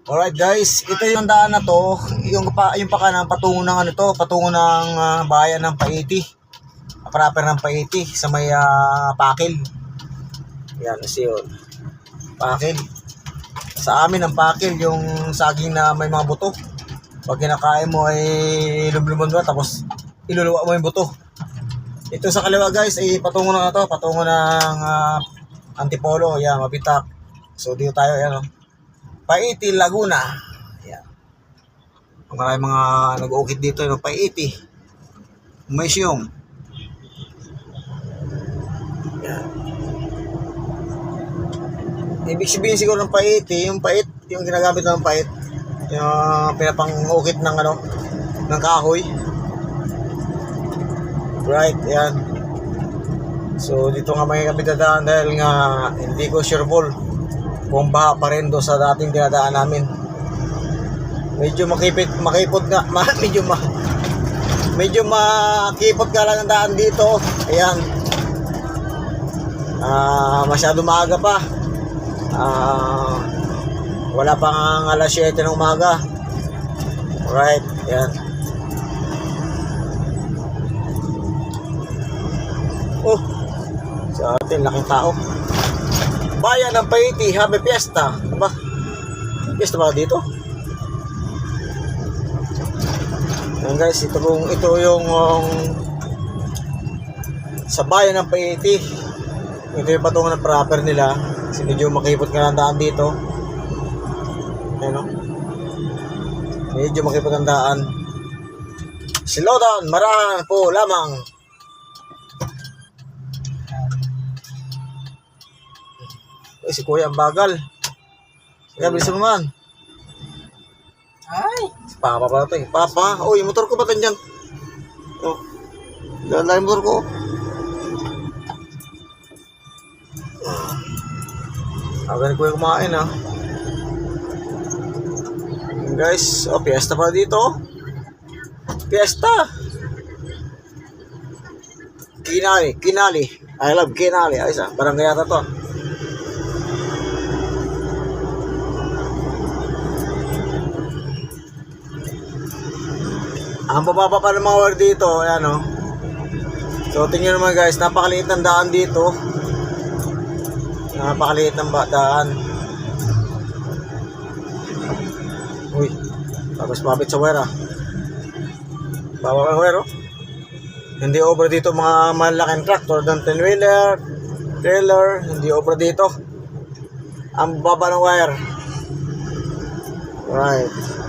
Alright guys, ito yung daan na to, yung pakanan patungo ng ano to, patungo ng bayan ng Paiti. Proper ng Paiti sa may Pakil. Yan, kasi yun. Pakil. Sa amin ang Pakil, yung saging na may mga buto. Pag kinakain mo ay lumlumon mo tapos iluluwa mo yung buto. Ito sa kaliwa guys ay patungo na to, patungo ng Antipolo, yan, Mabitak. So dito tayo, yan Paiti, Laguna. Yan. Maraming mga nag-uukit dito, Paiti Museum. Yan. Ibig sabihin siguro ng Paiti, yung pait, yung ginagamit ng pait, yung pinapang-ukit ng ng kahoy. Right, yan. So dito nga may kami dadaan dahil nga hindi ko sure kung baha pa rin doon sa dating dinadaan namin. Medyo makipot nga, medyo makipot nga lang ang daan dito. Ayan. Masyado maaga pa. Wala pang alas 7 ng umaga. Alright, ayan. Oh, sa atin, laking tao. Bayan ng Paiti, Happy Fiesta. Aba, fiesta ba dito? Ayan guys, ito yung sa bayan ng Paiti. Ito yung patungo ng proper nila. Kasi medyo makipot nga ang daan dito. Ayan o. Medyo makipot ang daan. Slow down, marahan po lamang. Si Kuya ang bagal. Kaya bilisan mo man. Ay! Si Papa pala ito eh. Papa, oh yung motor ko ba dyan? Oh, dahil yung motor ko. Again ko yung kumain ha. And guys, oh fiesta pa dito. Fiesta. Kinali. I love Kinali. Ay isa, barangay yata to. Ang bababa pa ng mga wire dito, ayan o. So tingnan naman guys, napakaliit ng daan dito. Napakaliit ng daan. Uy, tapos mabit sa wire Bababa ng wire Hindi over dito mga malaking tractor ng 10-wheeler, trailer, hindi over dito. Ang baba ng wire. Right.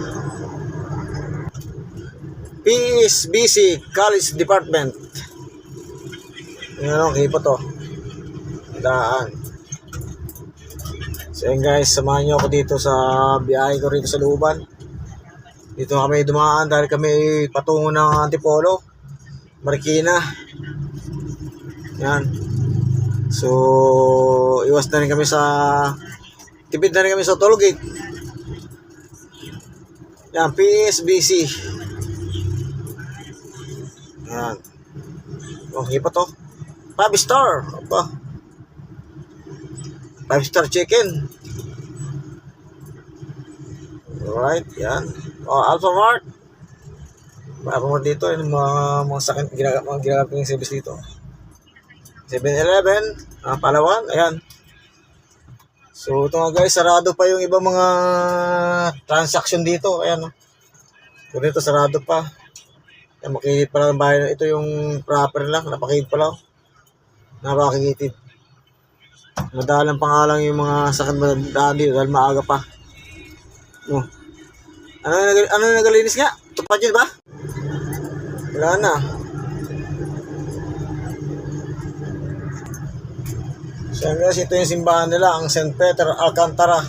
PSBC College Department. Yan kipo to. Daan. So yun guys, samahan nyo ako dito sa biyahe ko rito sa Luban. Dito kami dumaan dahil kami patungo ng Antipolo, Marikina. Yan. So iwas na rin kami tipid na rin kami sa toll gate. Yan, PSBC. Yan. Okay pa to. 5 star. Apa? 5 star chicken. Alright, yan. Alphamart. Alphamart dito. Yung mga sakit ginagamit yung service dito. 7-Eleven. Palawan. Ayan. So ito nga guys, sarado pa yung ibang mga transaction dito. Ayan. So dito sarado pa. Makikita pa lang ng bayan. Ito yung proper lang. Napakikita pa lang. Napakikitid. Madalang pa nga lang yung mga sakit madaan dito dahil maaga pa. Oh. Ano yung nagalinis nga? Tupad yun ba? Wala na. So guys, ito yung simbahan nila. Ang St. Peter Alcantara.